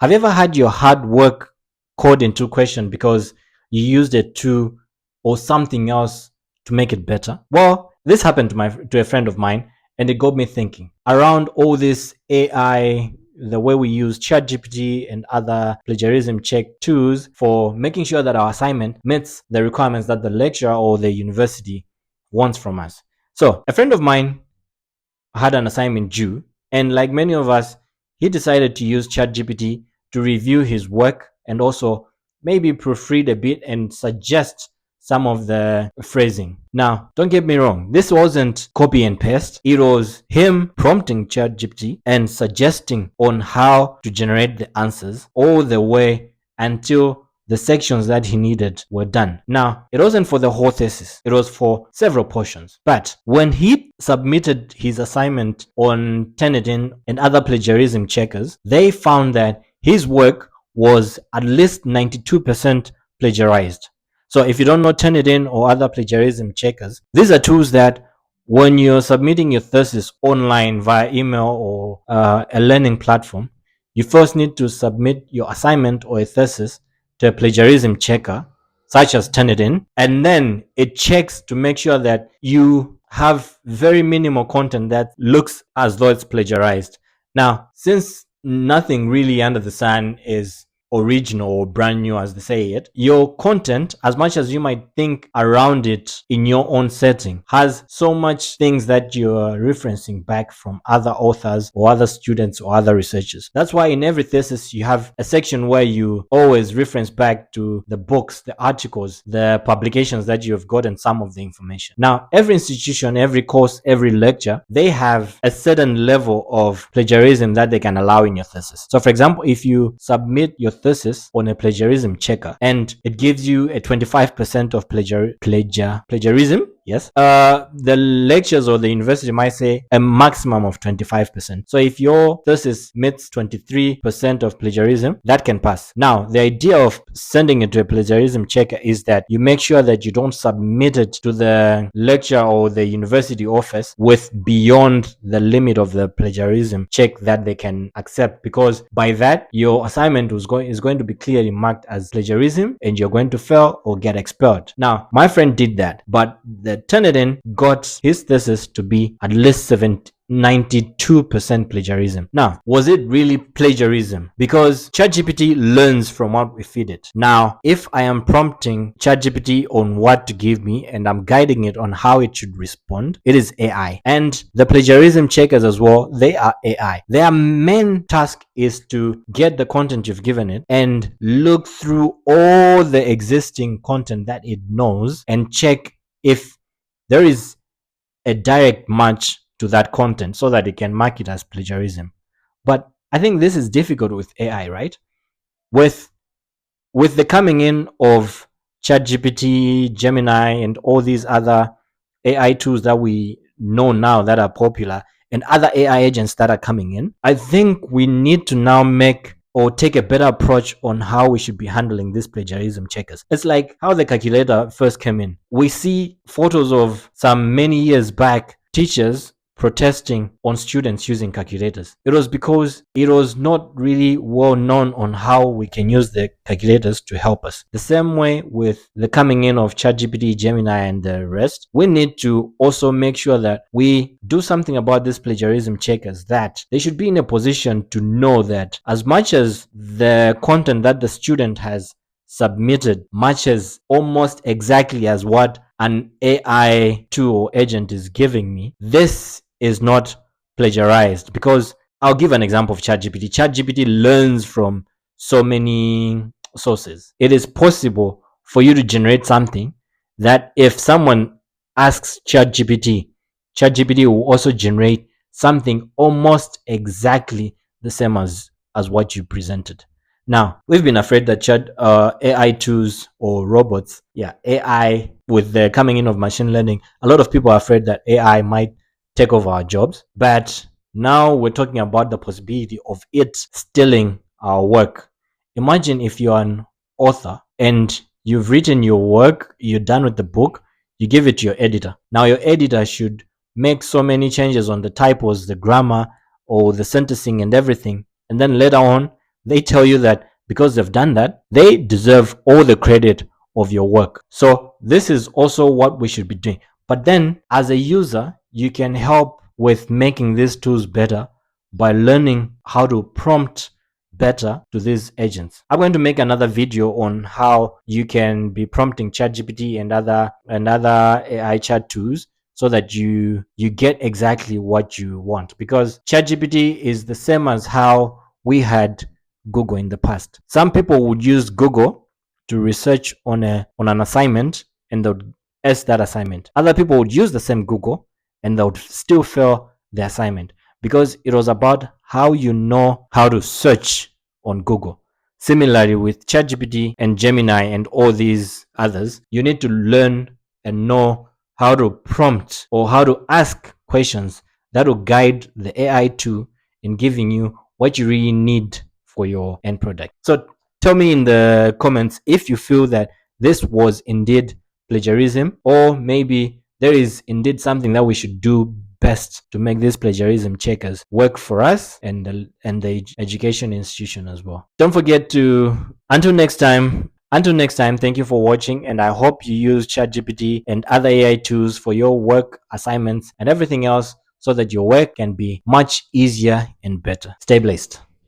Have you ever had your hard work called into question because you used a tool or something else to make it better? Well, this happened to a friend of mine, and it got me thinking around all this AI, the way we use ChatGPT and other plagiarism check tools for making sure that our assignment meets the requirements that the lecturer or the university wants from us. So, a friend of mine had an assignment due, and like many of us, he decided to use ChatGPT to review his work and also maybe proofread a bit and suggest some of the phrasing. Now, don't get me wrong, this wasn't copy and paste. It was him prompting ChatGPT and suggesting on how to generate the answers all the way until the sections that he needed were done. Now, it wasn't for the whole thesis, it was for several portions. But when he submitted his assignment on Turnitin and other plagiarism checkers, they found that his work was at least 92% plagiarized. So if you don't know Turnitin or other plagiarism checkers, these are tools that when you're submitting your thesis online via email or a learning platform, you first need to submit your assignment or a thesis to a plagiarism checker, such as Turnitin, and then it checks to make sure that you have very minimal content that looks as though it's plagiarized. Now, since nothing really under the sun is original or brand new, as they say it, your content, as much as you might think around it in your own setting, has so much things that you're referencing back from other authors or other students or other researchers. That's why in every thesis you have a section where you always reference back to the books, the articles, the publications that you have gotten some of the information. Now, every institution, every course, every lecture, they have a certain level of plagiarism that they can allow in your thesis. So for example, if you submit your thesis on a plagiarism checker and it gives you a 25% of plagiarism, yes, the lectures or the university might say a maximum of 25%. So if your thesis meets 23% of plagiarism, that can pass. Now, the idea of sending it to a plagiarism checker is that you make sure that you don't submit it to the lecturer or the university office with beyond the limit of the plagiarism check that they can accept, because by that your assignment is going to be clearly marked as plagiarism and you're going to fail or get expelled. Now, my friend did that, but the Turnitin got his thesis to be at least 92% plagiarism. Now, was it really plagiarism? Because ChatGPT learns from what we feed it. Now, if I am prompting ChatGPT on what to give me and I'm guiding it on how it should respond, it is AI. And the plagiarism checkers as well, they are AI. Their main task is to get the content you've given it and look through all the existing content that it knows and check if there is a direct match to that content so that it can mark it as plagiarism. But I think this is difficult with AI, right? With the coming in of ChatGPT, Gemini, and all these other AI tools that we know now that are popular, and other AI agents that are coming in, I think we need to now make or take a better approach on how we should be handling these plagiarism checkers. It's like how the calculator first came in. We see photos of some many years back, teachers protesting on students using calculators. It was because it was not really well known on how we can use the calculators to help us. The same way with the coming in of ChatGPT, Gemini, and the rest, we need to also make sure that we do something about these plagiarism checkers, that they should be in a position to know that as much as the content that the student has submitted matches almost exactly as what an AI tool or agent is giving me, this is not plagiarized. Because I'll give an example of ChatGPT. ChatGPT learns from so many sources. It is possible for you to generate something that if someone asks ChatGPT, ChatGPT will also generate something almost exactly the same as what you presented. Now, we've been afraid that AI tools or robots, AI, with the coming in of machine learning, a lot of people are afraid that AI might take over our jobs. But now we're talking about the possibility of it stealing our work. Imagine if you're an author and you've written your work, you're done with the book, you give it to your editor. Now your editor should make so many changes on the typos, the grammar, or the sentencing and everything. And then later on, they tell you that because they've done that, they deserve all the credit of your work. So this is also what we should be doing. But then as a user, you can help with making these tools better by learning how to prompt better to these agents. I'm going to make another video on how you can be prompting ChatGPT and other AI chat tools so that you get exactly what you want, because ChatGPT is the same as how we had Google in the past. Some people would use Google to research on an assignment and they would ask that assignment. Other people would use the same Google and they would still fail the assignment, because it was about how you know how to search on Google. Similarly, with ChatGPT and Gemini and all these others, you need to learn and know how to prompt or how to ask questions that will guide the AI tool in giving you what you really need for your end product. So tell me in the comments if you feel that this was indeed plagiarism, or maybe there is indeed something that we should do best to make these plagiarism checkers work for us and the education institution as well. Don't forget to, until next time, thank you for watching, and I hope you use ChatGPT and other AI tools for your work, assignments, and everything else so that your work can be much easier and better. Stay blessed.